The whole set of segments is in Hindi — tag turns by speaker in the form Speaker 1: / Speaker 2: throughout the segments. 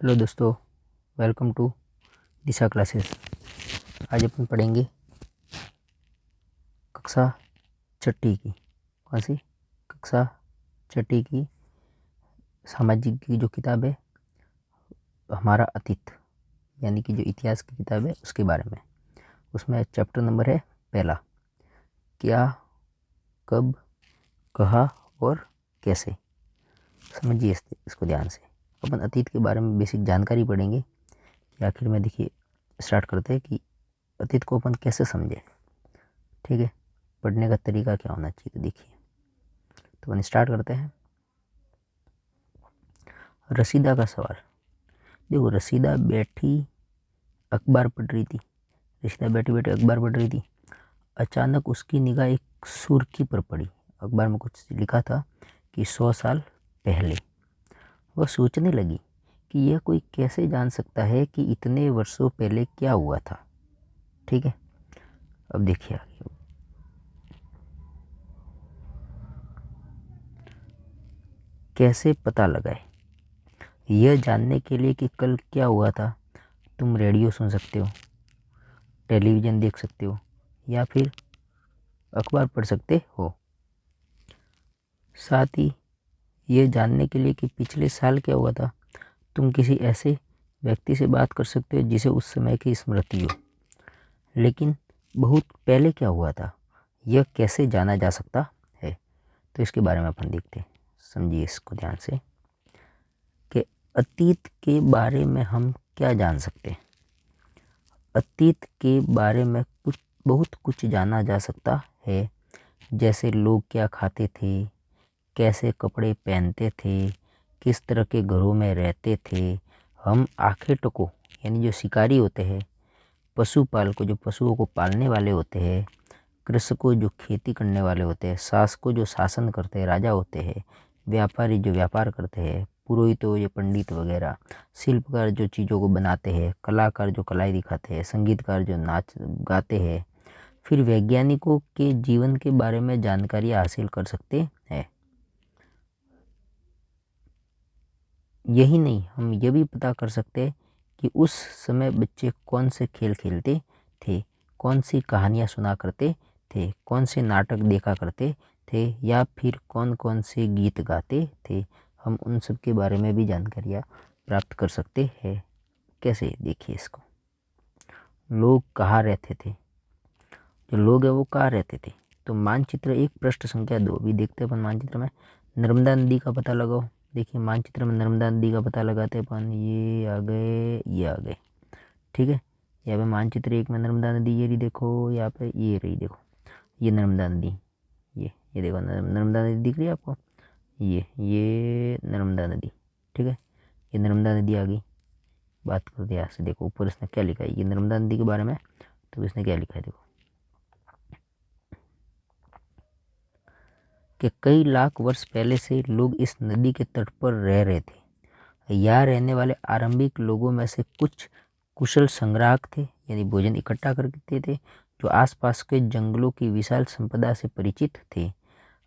Speaker 1: हेलो दोस्तों, वेलकम टू दिशा क्लासेस। आज अपन पढ़ेंगे कक्षा छठी की। कौन सी? कक्षा छठी की सामाजिक की जो किताब है, हमारा अतीत, यानी कि जो इतिहास की किताब है उसके बारे में। उसमें चैप्टर नंबर है पहला, क्या, कब, कहाँ और कैसे। समझिए इसको ध्यान से। अपन अतीत के बारे में बेसिक जानकारी पढ़ेंगे कि आखिर में देखिए स्टार्ट करते हैं कि अतीत को अपन कैसे समझें। ठीक है, पढ़ने का तरीका क्या होना चाहिए, तो देखिए। तो अपन स्टार्ट करते हैं। रसीदा का सवाल। देखो, रसीदा बैठी अखबार पढ़ रही थी। रसीदा बैठी बैठी अखबार पढ़ रही थी। अचानक उसकी निगाह एक सुर्खी पर पड़ी। अखबार में कुछ लिखा था कि 100 साल पहले। वह सोचने लगी कि यह कोई कैसे जान सकता है कि इतने वर्षों पहले क्या हुआ था। ठीक है, अब देखिए आगे। कैसे पता लगाए? यह जानने के लिए कि कल क्या हुआ था, तुम रेडियो सुन सकते हो, टेलीविज़न देख सकते हो या फिर अखबार पढ़ सकते हो। साथ ही यह जानने के लिए कि पिछले साल क्या हुआ था, तुम किसी ऐसे व्यक्ति से बात कर सकते हो जिसे उस समय की स्मृति हो। लेकिन बहुत पहले क्या हुआ था, यह कैसे जाना जा सकता है? तो इसके बारे में अपन देखते हैं। समझिए इसको ध्यान से कि अतीत के बारे में हम क्या जान सकते हैं। अतीत के बारे में बहुत कुछ जाना जा सकता है, जैसे लोग क्या खाते थे, कैसे कपड़े पहनते थे, किस तरह के घरों में रहते थे। हम आखेटको यानी जो शिकारी होते हैं, पशुपाल को जो पशुओं को पालने वाले होते हैं, कृषकों जो खेती करने वाले होते हैं, शासकों जो शासन करते हैं, राजा होते हैं, व्यापारी जो व्यापार करते हैं, पुरोहितों ये पंडित वगैरह, शिल्पकार जो चीज़ों को बनाते हैं, कलाकार जो कलाएँ दिखाते हैं, संगीतकार जो नाच गाते हैं, फिर वैज्ञानिकों के जीवन के बारे में जानकारी हासिल कर सकते हैं। यही नहीं, हम ये भी पता कर सकते हैं कि उस समय बच्चे कौन से खेल खेलते थे, कौन सी कहानियाँ सुना करते थे, कौन से नाटक देखा करते थे या फिर कौन कौन से गीत गाते थे। हम उन सब के बारे में भी जानकारियाँ प्राप्त कर सकते हैं। कैसे? देखिए इसको। लोग कहाँ रहते थे? जो लोग हैं वो कहाँ रहते थे? तो मानचित्र 1 पृष्ठ संख्या 2 भी देखते हैं अपन। मानचित्र में नर्मदा नदी का पता लगाओ। देखिए मानचित्र में नर्मदा नदी का पता लगाते हैं अपन। ये आ गए, ये आ गए। ठीक है, यहाँ पे मानचित्र 1 में नर्मदा नदी ये रही, देखो यहाँ पे ये रही, देखो ये नर्मदा नदी। ये देखो नर्मदा नदी दिख रही है आपको? ये नर्मदा नदी। ठीक है, ये नर्मदा नदी आ गई। बात करते हैं यहाँ से। देखो ऊपर इसने क्या लिखा है ये नर्मदा नदी के बारे में। तो इसने क्या लिखा है, देखो कि कई लाख वर्ष पहले से लोग इस नदी के तट पर रह रहे थे। यहाँ रहने वाले आरंभिक लोगों में से कुछ कुशल संग्राहक थे, यानी भोजन इकट्ठा करते थे, जो आसपास के जंगलों की विशाल संपदा से परिचित थे।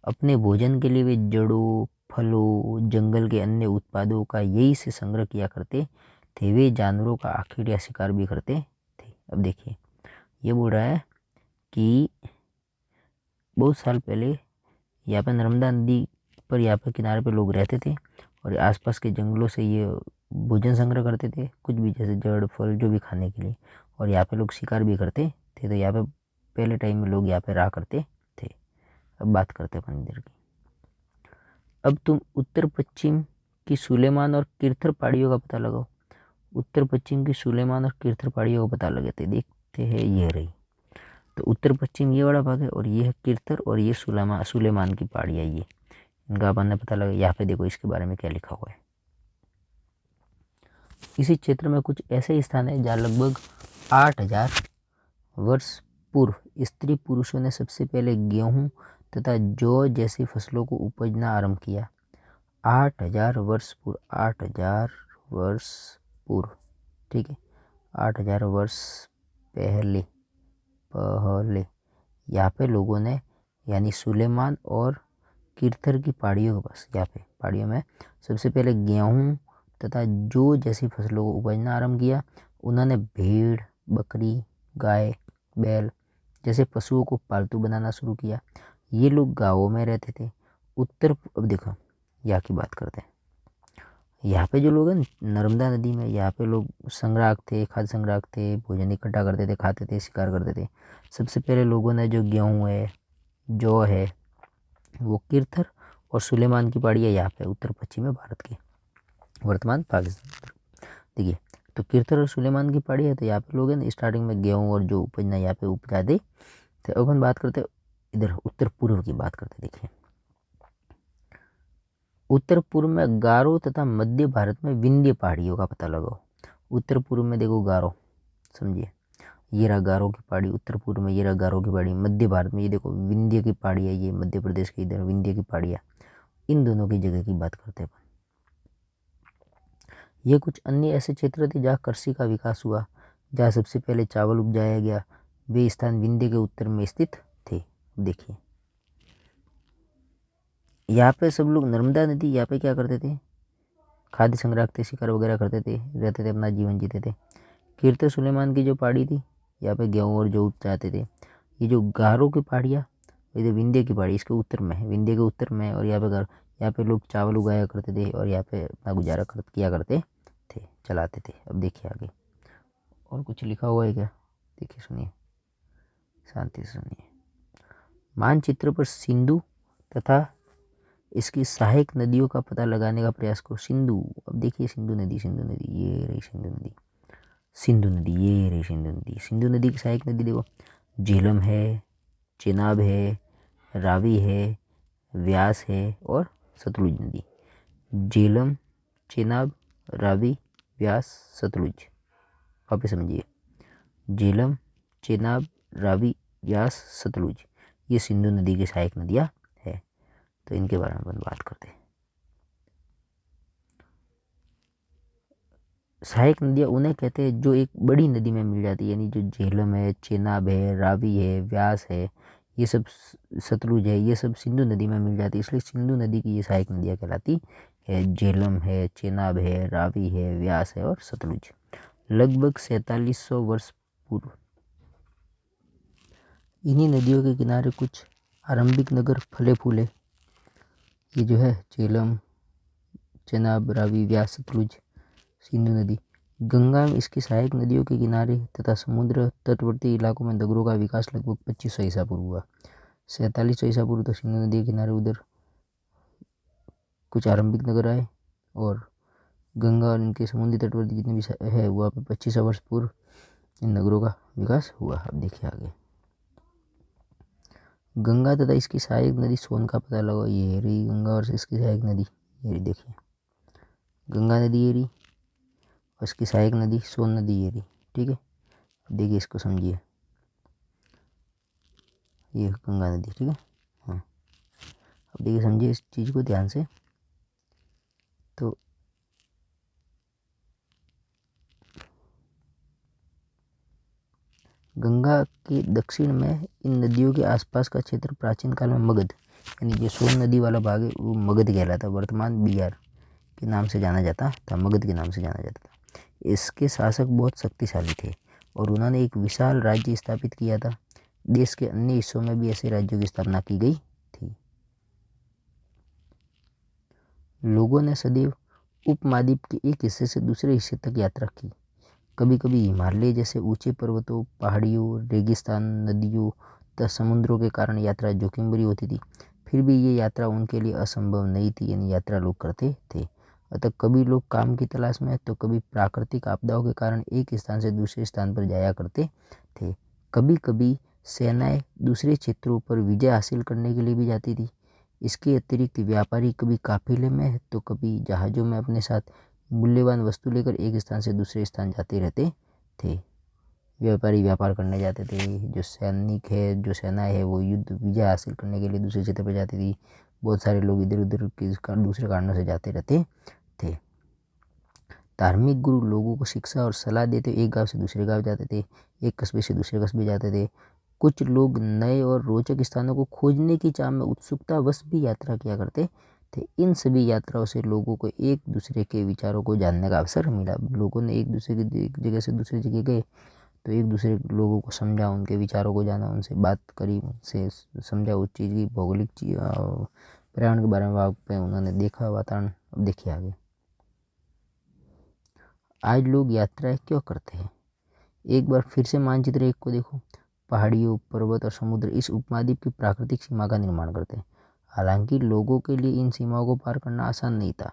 Speaker 1: अपने भोजन के लिए वे जड़ों, फलों, जंगल के अन्य उत्पादों का यही से संग्रह किया करते थे। वे जानवरों का आखेट या शिकार भी करते थे। अब देखिए ये बोल रहा है कि बहुत साल पहले यहाँ पर नर्मदा नदी पर, यहाँ पर किनारे पर लोग रहते थे और आसपास के जंगलों से ये भोजन संग्रह करते थे, कुछ भी जैसे जड़ फल जो भी खाने के लिए। और यहाँ पे लोग शिकार भी करते थे। तो यहाँ पे पहले टाइम में लोग यहाँ पे रहा करते थे। अब बात करते हैं अपन इधर की। अब तुम उत्तर पश्चिम की सुलेमान और किरथर पहाड़ियों का पता लगाओ। उत्तर पश्चिम की सुलेमान और किरथर पहाड़ियों का पता लगाते देखते हैं। ये रही, तो उत्तर पश्चिम ये वाला भाग है और ये है किरथर और ये सुलेमान की पहाड़ियाँ। ये इनका अपन ने पता लगा। यहाँ पे देखो इसके बारे में क्या लिखा हुआ है। इसी क्षेत्र में कुछ ऐसे स्थान है जहाँ लगभग 8000 वर्ष पूर्व स्त्री पुरुषों ने सबसे पहले गेहूं तथा जौ जैसी फसलों को उपजना आरंभ किया। 8000 वर्ष पूर्व, 8000 वर्ष पूर्व। ठीक है, 8000 वर्ष पहले पहले यहाँ पे लोगों ने, यानी सुलेमान और किरथर की पहाड़ियों के पास, यहाँ पे पहाड़ियों में सबसे पहले गेहूं तथा जौ जैसी फसलों को उपजना आरंभ किया। उन्होंने भेड़, बकरी, गाय, बैल जैसे पशुओं को पालतू बनाना शुरू किया। ये लोग गाँवों में रहते थे। अब देखो यहाँ की बात करते हैं। यहाँ पे जो लोग हैं नर्मदा नदी में, यहाँ पे लोग संग्राहक थे, खाद्य संग्राहक थे, भोजन इकट्ठा करते थे, खाते थे, शिकार करते थे। सबसे पहले लोगों ने जो गेहूँ है, जौ है, वो किरथर और सुलेमान की पहाड़ी है यहाँ पे उत्तर पश्चिम में भारत के वर्तमान पाकिस्तान। देखिए तो किरथर और सुलेमान की पहाड़ी है, तो यहाँ पे लोग हैं स्टार्टिंग में गेहूँ और जो उपजना यहाँ पे उपजाते थे। अब हम बात करते इधर उत्तर पूर्व की बात करते। देखिए उत्तर पूर्व में गारो तथा मध्य भारत में विंध्य पहाड़ियों का पता लगाओ। उत्तर पूर्व में देखो गारो, समझिए ये रहा गारो की पहाड़ी, उत्तर पूर्व में ये रहा गारो की पहाड़ी। मध्य भारत में ये देखो विंध्य की पहाड़ी है, ये मध्य प्रदेश की इधर विंध्य की पहाड़ी है। इन दोनों की जगह की बात करते हैं। ये कुछ अन्य ऐसे क्षेत्र थे जहाँ कृषि का विकास हुआ, जहाँ सबसे पहले चावल उपजाया गया। वे स्थान विंध्य के उत्तर में स्थित थे। देखिए यहाँ पे सब लोग नर्मदा नदी यहाँ पे क्या करते थे, खाद्य संग्रह थे, शिकार वगैरह करते थे, रहते थे, अपना जीवन जीते थे। कीर्ति सुलेमान की जो पहाड़ी थी यहाँ पे गेहूँ और जौ उपजाते थे। ये जो गारो की पहाड़ियाँ, ये जो विंध्य की पहाड़ी इसके उत्तर में है, विंध्य के उत्तर में है। और यहाँ पे लोग चावल उगाया करते थे और यहाँ पे अपना गुजारा किया करते थे, चलाते थे। अब देखिए आगे और कुछ लिखा हुआ है क्या, देखिए सुनिए, शांति से सुनिए। मानचित्र पर सिंधु तथा इसकी सहायक नदियों का पता लगाने का प्रयास करो। सिंधु, अब देखिए सिंधु नदी, ये रही सिंधु नदी, ये रही सिंधु नदी। सिंधु नदी की सहायक नदी देखो, झेलम है, चेनाब है, रावी है, व्यास है और सतलुज नदी। झेलम, चेनाब, रावी, व्यास, सतलुज। वापस समझिए, झेलम, चेनाब, रावी, व्यास, सतलुज, ये सिंधु नदी की सहायक नदियाँ है। तो इनके बारे में बात करते हैं। सहायक नदियाँ उन्हें कहते हैं जो एक बड़ी नदी में मिल जाती है, यानी जो झेलम है, चेनाब है, रावी है, व्यास है, ये सब, सतलुज है, ये सब सिंधु नदी में मिल जाती है। इसलिए सिंधु नदी की ये सहायक नदियाँ कहलाती है। झेलम है, चेनाब है, रावी है, व्यास है और सतलुज। लगभग 4700 वर्ष पूर्व इन्हीं नदियों के किनारे कुछ आरंभिक नगर फले फूले। ये जो है झेलम, चेनाब, रावी, व्यास, सतलुज, सिंधु नदी। गंगा में इसकी सहायक नदियों के किनारे तथा समुद्र तटवर्ती इलाकों में नगरों का विकास लगभग 2500 ईसा पूर्व हुआ। 4700 ईसा पूर्व तो सिंधु नदी के किनारे उधर कुछ आरंभिक नगर आए, और गंगा और इनके समुद्री तटवर्ती जितने भी है वहाँ पे 2500 वर्ष पूर्व इन नगरों का विकास हुआ। अब देखिए आगे, गंगा तथा इसकी सहायक नदी सोन का पता लगाओ। ये रही गंगा और इसकी सहायक नदी, ये रही देखिए गंगा नदी, ये रही, और इसकी सहायक नदी सोन नदी, ये रही। ठीक है, अब देखिए इसको समझिए, ये गंगा नदी, ठीक है। हाँ, अब देखिए समझिए इस चीज़ को ध्यान से। तो गंगा के दक्षिण में इन नदियों के आसपास का क्षेत्र प्राचीन काल में मगध, यानी जो सोन नदी वाला भाग है वो मगध कहलाता, वर्तमान बिहार के नाम से जाना जाता था, मगध के नाम से जाना जाता था। इसके शासक बहुत शक्तिशाली थे और उन्होंने एक विशाल राज्य स्थापित किया था। देश के अन्य हिस्सों में भी ऐसे राज्यों की स्थापना की गई थी। लोगों ने सदैव उपमहाद्वीप के एक हिस्से से दूसरे हिस्से तक यात्रा की। कभी कभी हिमालय जैसे ऊंचे पर्वतों, पहाड़ियों, रेगिस्तान, नदियों तथा समुद्रों के कारण यात्रा जोखिम भरी होती थी। फिर भी ये यात्रा उनके लिए असंभव नहीं थी, यानी यात्रा लोग करते थे। अतः कभी लोग काम की तलाश में तो कभी प्राकृतिक आपदाओं के कारण एक स्थान से दूसरे स्थान पर जाया करते थे। कभी कभी सेनाएं दूसरे क्षेत्रों पर विजय हासिल करने के लिए भी जाती थी। इसके अतिरिक्त व्यापारी कभी काफिले में तो कभी जहाज़ों में अपने साथ मूल्यवान वस्तु लेकर एक स्थान से दूसरे स्थान जाते रहते थे। व्यापारी व्यापार करने जाते थे, जो सैनिक है, जो सेना है, वो युद्ध विजय हासिल करने के लिए दूसरे क्षेत्र पर जाती थी। बहुत सारे लोग इधर उधर दूसरे कारणों से जाते रहते थे। धार्मिक गुरु लोगों को शिक्षा और सलाह देते, एक गांव से दूसरे गांव जाते थे, एक कस्बे से दूसरे कस्बे जाते थे। कुछ लोग नए और रोचक स्थानों को खोजने की चाह में उत्सुकतावश भी यात्रा किया करते थे। इन सभी यात्राओं से लोगों को एक दूसरे के विचारों को जानने का अवसर मिला। लोगों ने एक दूसरे की एक जगह से दूसरी जगह गए तो एक दूसरे लोगों को समझा, उनके विचारों को जाना, उनसे बात करी, उनसे समझा उस चीज़ की भौगोलिक चीज पर्यावरण के बारे में वहाँ पे उन्होंने देखा वातावरण। अब देखिए आगे, आज लोग यात्राएं क्यों करते हैं। एक बार फिर से मानचित्र एक को देखो। पहाड़ियों, पर्वत और समुद्र इस उपमहाद्वीप की प्राकृतिक सीमा का निर्माण करते हैं। हालांकि लोगों के लिए इन सीमाओं को पार करना आसान नहीं था।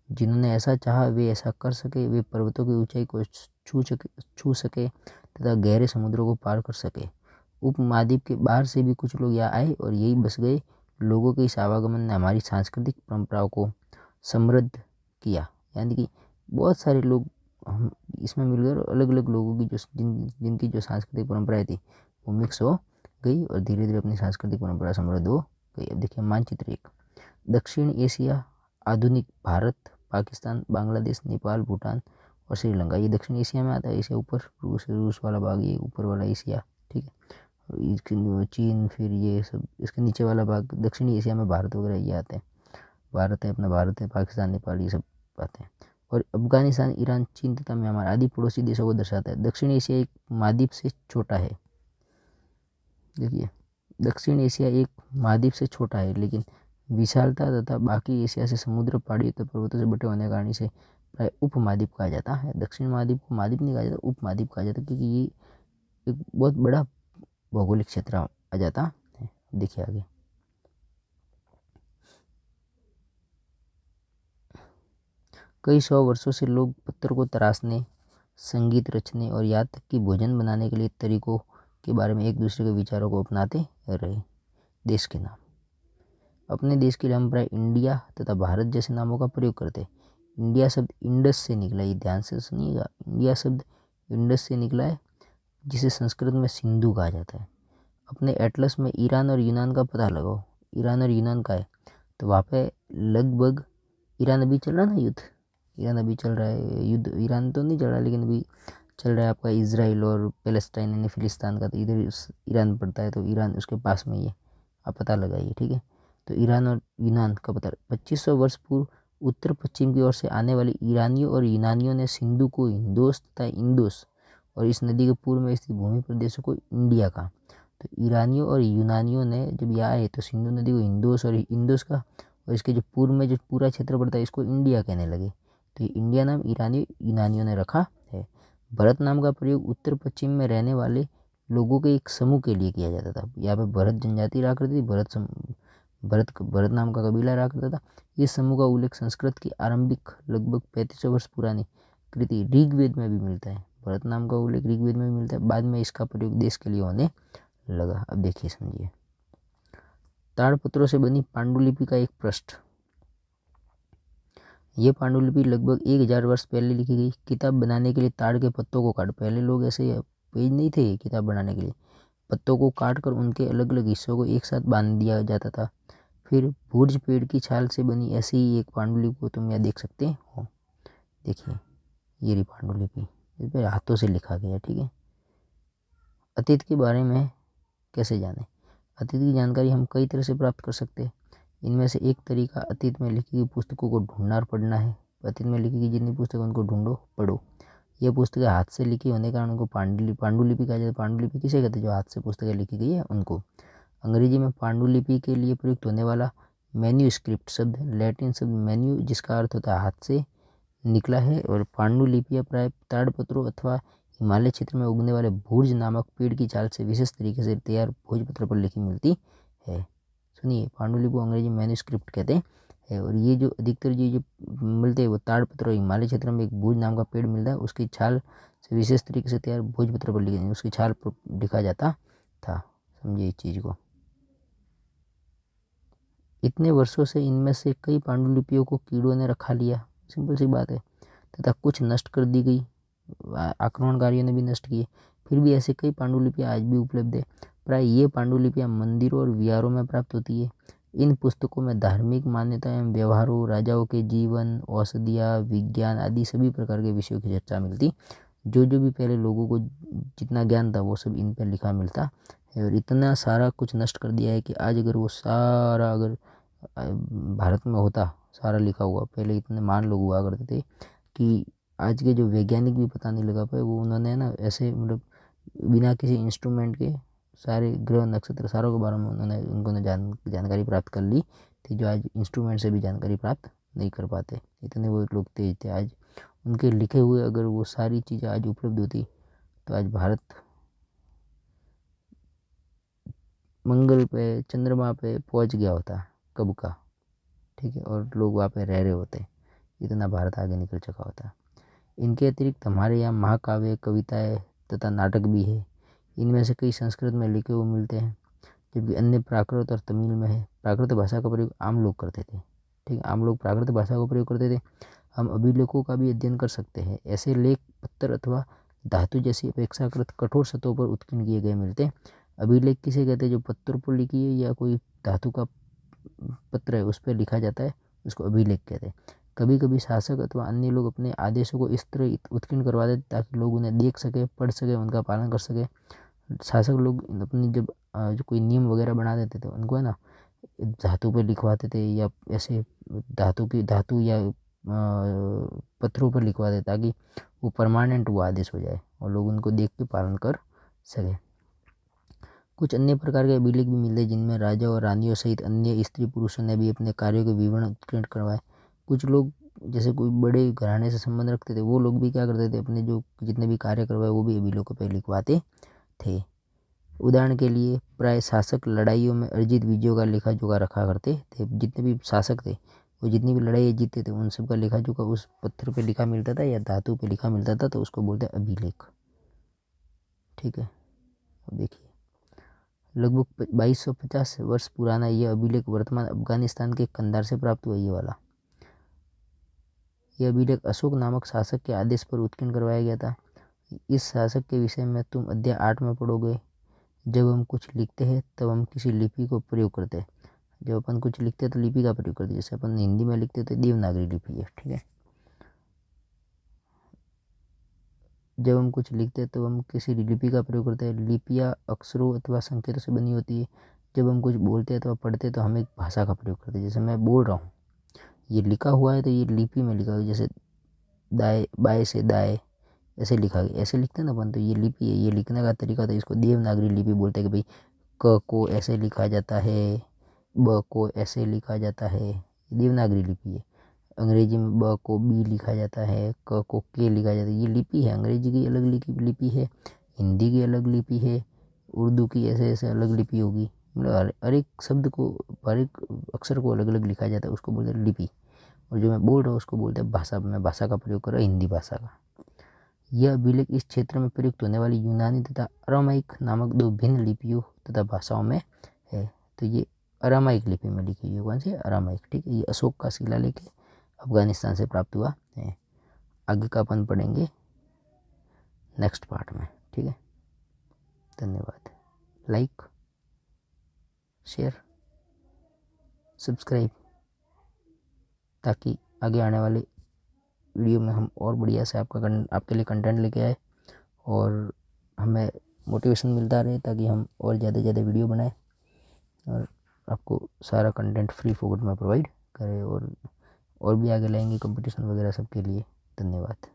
Speaker 1: जिन्होंने ऐसा चाहा वे ऐसा कर सके। वे पर्वतों की ऊंचाई को छू सके तथा गहरे समुद्रों को पार कर सके। उपमहाद्वीप के बाहर से भी कुछ लोग यहाँ आए और यही बस गए। लोगों के इस आवागमन ने हमारी सांस्कृतिक परंपराओं को समृद्ध किया। यानी कि बहुत सारे लोग हम इसमें मिल गए और अलग अलग लोगों की जिनकी जो सांस्कृतिक परंपराएं थी वो मिक्स हो गई और धीरे धीरे अपनी सांस्कृतिक परंपरा समृद्ध हो गई। अब देखिए मानचित्र एक। दक्षिण एशिया, आधुनिक भारत, पाकिस्तान, बांग्लादेश, नेपाल, भूटान और श्रीलंका, ये दक्षिण एशिया में आता है। इसे ऊपर रूस वाला भाग, ये ऊपर वाला एशिया, ठीक है। और चीन, फिर ये सब इसके नीचे वाला भाग दक्षिणी एशिया में भारत वगैरह ये आते हैं। भारत है, अपना भारत है, पाकिस्तान, नेपाल, ये सब आते हैं। और अफगानिस्तान, ईरान, चीन तथा म्यांमार आदि पड़ोसी देशों को दर्शाता है। दक्षिण एशिया एक महाद्वीप से छोटा है। देखिए, दक्षिण एशिया एक महाद्वीप से छोटा है लेकिन विशालता तथा बाकी एशिया से समुद्र, पहाड़ी तथा पर्वतों से बटे होने के कारण इसे प्राय उपमहाद्वीप कहा जाता है। दक्षिण महाद्वीप को महाद्वीप नहीं कहा जाता, उपमहाद्वीप कहा जाता है क्योंकि ये एक बहुत बड़ा भौगोलिक क्षेत्र आ जाता है। देखिए आगे, कई सौ वर्षों से लोग पत्थर को तराशने, संगीत रचने और यहाँ तक कि भोजन बनाने के लिए तरीकों के बारे में एक दूसरे के विचारों को अपनाते रहे। देश के नाम, अपने देश के लिए हम प्राय इंडिया तथा भारत जैसे नामों का प्रयोग करते हैं। इंडिया शब्द इंडस से निकला, ये ध्यान से सुनिएगा। इंडिया शब्द इंडस से निकला है जिसे संस्कृत में सिंधु कहा जाता है। अपने एटलस में ईरान और यूनान का पता लगाओ। ईरान और यूनान का है तो वहाँ पे लगभग ईरान अभी चल रहा है ना युद्ध, ईरान अभी चल रहा है युद्ध। ईरान तो नहीं चल रहा लेकिन अभी चल रहा है आपका इजराइल और पैलेस्टाइन यानी फिलिस्तान का। तो इधर ईरान पड़ता है तो ईरान उसके पास में ही है, आप पता लगाइए, ठीक है। तो ईरान और यूनान का पता 2500 वर्ष पूर्व उत्तर पश्चिम की ओर से आने वाले ईरानियों और यूनानियों ने सिंधु को हिंदोस तथा इंदोस और इस नदी के पूर्व में स्थित भूमि प्रदेशों को इंडिया का। तो ईरानियों और यूनानियों ने जब यहाँ आए तो सिंधु नदी को हिंदोस और इंदोस का और इसके जो पूर्व में जो पूरा क्षेत्र पड़ता है इसको इंडिया कहने लगे। तो ये इंडिया नाम ईरानी यूनानियों ने रखा है। भरत नाम का प्रयोग उत्तर पश्चिम में रहने वाले लोगों के एक समूह के लिए किया जाता था। यहाँ पे भरत जनजाति रहा करती थी, भरत नाम का कबीला रहा करता था। इस समूह का उल्लेख संस्कृत की आरंभिक लगभग 3500 वर्ष पुरानी कृति ऋग्वेद में भी मिलता है। भरत नाम का उल्लेख ऋग्वेद में भी मिलता है। बाद में इसका प्रयोग देश के लिए होने लगा। अब देखिए समझिए, ताड़पत्रों से बनी पांडुलिपि का एक पृष्ठ। ये पांडुलिपि लगभग 1000 वर्ष पहले लिखी गई। किताब बनाने के लिए ताड़ के पत्तों को काट, पहले लोग ऐसे पेज नहीं थे किताब बनाने के लिए, पत्तों को काट कर उनके अलग अलग हिस्सों को एक साथ बांध दिया जाता था। फिर भुर्ज पेड़ की छाल से बनी ऐसी ही एक पांडुलिपि को तुम यहाँ देख सकते हो। देखिए ये रही पांडुलिपि, इस पर हाथों से लिखा गया, ठीक है। अतीत के बारे में कैसे जाने। अतीत की जानकारी हम कई तरह से प्राप्त कर सकते हैं। इनमें से एक तरीका अतीत में लिखी गई पुस्तकों को ढूंढना और पढ़ना है। अतीत में लिखी गई जितनी पुस्तकें उनको ढूंढो, पढ़ो। ये पुस्तकें हाथ से लिखी होने के कारण उनको पांडुलिपि कहा जाता है। पांडुलिपि किसे कहते हैं, जो हाथ से पुस्तकें लिखी गई है उनको। अंग्रेजी में पांडुलिपि के लिए प्रयुक्त होने वाला मैन्यूस्क्रिप्ट शब्द लैटिन शब्द मैन्यू जिसका अर्थ होता है हाथ से निकला है। और पांडुलिपियाँ प्राय ताड़पत्रों अथवा हिमालय क्षेत्र में उगने वाले भुर्ज नामक पेड़ की छाल से विशेष तरीके से तैयार भोजपत्र पर लिखी मिलती है। सुनिए, पांडुलिपि को अंग्रेजी मैन्यूस्क्रिप्ट कहते हैं। और ये जो अधिकतर जो मिलते हैं वो ताड़पत्र और हिमालय क्षेत्र में एक भुज नाम का पेड़ मिलता है, उसकी छाल से विशेष तरीके से तैयार भोजपत्र पर लिखी उसकी छाल पर लिखा जाता था। समझिए इस चीज़ को। इतने वर्षों से इनमें से कई पांडुलिपियों को कीड़ों ने रखा लिया, सिंपल सी बात है, तथा कुछ नष्ट कर दी गई, आक्रमणकारियों ने भी नष्ट किए। फिर भी ऐसे कई पांडुलिपियाँ आज भी उपलब्ध है। प्राय ये पांडुलिपियाँ मंदिरों और विहारों में प्राप्त होती है। इन पुस्तकों में धार्मिक मान्यता एवं व्यवहारों, राजाओं के जीवन, औषधियाँ, विज्ञान आदि सभी प्रकार के विषयों की चर्चा मिलती। जो भी पहले लोगों को जितना ज्ञान था वो सब इन पर लिखा मिलता है। और इतना सारा कुछ नष्ट कर दिया है कि आज अगर वो सारा अगर भारत में होता सारा लिखा हुआ। पहले इतने महान लोग हुआ करते थे कि आज के जो वैज्ञानिक भी पता नहीं लगा पाए, वो उन्होंने ना ऐसे मतलब बिना किसी इंस्ट्रूमेंट के सारे ग्रह नक्षत्र सारों के बारे में उन्होंने जानकारी प्राप्त कर ली थी, जो आज इंस्ट्रूमेंट से भी जानकारी प्राप्त नहीं कर पाते। इतने वो लोग तेज थे। आज उनके लिखे हुए अगर वो सारी चीज़ें आज उपलब्ध होती तो आज भारत मंगल पे चंद्रमा पे पहुंच गया होता कब का, ठीक है, और लोग वहाँ पे रह रहे होते, इतना भारत आगे निकल चुका होता। इनके अतिरिक्त हमारे यहाँ महाकाव्य, कविताएं तथा नाटक भी है। इनमें से कई संस्कृत में लिखे हुए मिलते हैं, जबकि अन्य प्राकृत और तमिल में है। प्राकृत भाषा का प्रयोग आम लोग करते थे, ठीक है, आम लोग प्राकृत भाषा का प्रयोग करते थे। हम अभिलेखों का भी अध्ययन कर सकते हैं। ऐसे लेख पत्थर अथवा धातु जैसी अपेक्षाकृत कठोर सतहों पर उत्कीर्ण किए गए मिलते हैं। अभिलेख किसे कहते हैं? जो पत्थर पर लिखी है या कोई धातु का पत्र है उस पर लिखा जाता है, उसको अभिलेख कहते हैं। कभी कभी शासक अथवा अन्य लोग अपने आदेशों को इस तरह उत्कीर्ण करवा देते ताकि लोग उन्हें देख सके, पढ़ सके, उनका पालन कर सके। शासक लोग अपनी जब जो कोई नियम वगैरह बना देते थे उनको है ना धातु पे लिखवाते थे, या ऐसे धातु या पत्थरों पर लिखवा देते ताकि वो परमानेंट वो आदेश हो जाए और लोग उनको देख के पालन कर सके। कुछ अन्य प्रकार के अभिलेख भी मिलते हैं जिनमें राजा और रानियों सहित अन्य स्त्री पुरुषों ने भी अपने कार्यों के विवरण उत्कीर्ण करवाए। कुछ लोग जैसे कोई बड़े घराने से संबंध रखते थे, वो लोग भी क्या करते थे, अपने जो जितने भी कार्य करवाए वो भी अभिलेखों पर लिखवाते थे। उदाहरण के लिए प्राय शासक लड़ाइयों में अर्जित विजयों का लेखा जोखा रखा करते थे। जितने भी शासक थे वो जितनी भी लड़ाई जीतते थे उन सब का लेखा जोखा उस पत्थर पे लिखा मिलता था या धातु पे लिखा मिलता था, तो उसको बोलते हैं अभिलेख, ठीक है। अब देखिए लगभग 2250 वर्ष पुराना यह अभिलेख वर्तमान अफगानिस्तान के कंधार से प्राप्त हुआ। ये वाला यह अभिलेख अशोक नामक शासक के आदेश पर उत्कीर्ण करवाया गया था। इस शासक के विषय में तुम अध्याय 8 में पढ़ोगे। जब हम कुछ लिखते हैं तब हम किसी लिपि को प्रयोग करते हैं। जब अपन कुछ लिखते हैं तो लिपि का प्रयोग करते हैं। जैसे अपन हिंदी में लिखते हैं तो देवनागरी लिपि है, ठीक है। जब हम कुछ लिखते हैं तो हम किसी लिपि का प्रयोग करते हैं। लिपियाँ अक्षरों अथवा संकेतों से बनी होती है। जब हम कुछ बोलते हैं अथवा पढ़ते हैं तो हम एक भाषा का प्रयोग करते हैं। जैसे मैं बोल रहा हूँ, ये लिखा हुआ है तो ये लिपि में लिखा हुआ है। जैसे दाएँ बाएँ से दाएँ ऐसे लिखा गया, ऐसे लिखते हैं ना अपन, तो ये लिपि है। ये लिखने का तरीका था, इसको देवनागरी लिपि बोलते हैं कि भाई क को ऐसे लिखा जाता है, ब को ऐसे लिखा जाता है, देवनागरी लिपि है। अंग्रेजी में ब को बी लिखा जाता है, क को के लिखा जाता है, ये लिपि है। अंग्रेजी की अलग लिपि है, हिंदी की अलग लिपि है, उर्दू की ऐसे ऐसे अलग लिपि होगी। मतलब हर एक शब्द को, हर एक अक्षर को अलग अलग लिखा जाता है, उसको बोलते हैं लिपि। और जो मैं बोल रहा हूँ उसको बोलते हैं भाषा। मैं भाषा का प्रयोग कर रहा हूँ, हिंदी भाषा का। यह अभिलेख इस क्षेत्र में प्रयुक्त होने वाली यूनानी तथा अरामाइक नामक दो भिन्न लिपियों तथा भाषाओं में है। तो ये अरामाइक लिपि में लिखी हुई, कौन सी? अरामाइक, ठीक है। ये अशोक का शिलालेख है, अफगानिस्तान से प्राप्त हुआ है। आगे का अपन पढ़ेंगे नेक्स्ट पार्ट में, ठीक है। धन्यवाद। लाइक, शेयर, सब्सक्राइब, ताकि आगे आने वाले वीडियो में हम और बढ़िया से आपके लिए कंटेंट लेके आए और हमें मोटिवेशन मिलता रहे, ताकि हम और ज़्यादा से ज़्यादा वीडियो बनाएं और आपको सारा कंटेंट फ्री फोकट में प्रोवाइड करें, और भी आगे लाएंगे कंपटीशन वगैरह सबके लिए। धन्यवाद।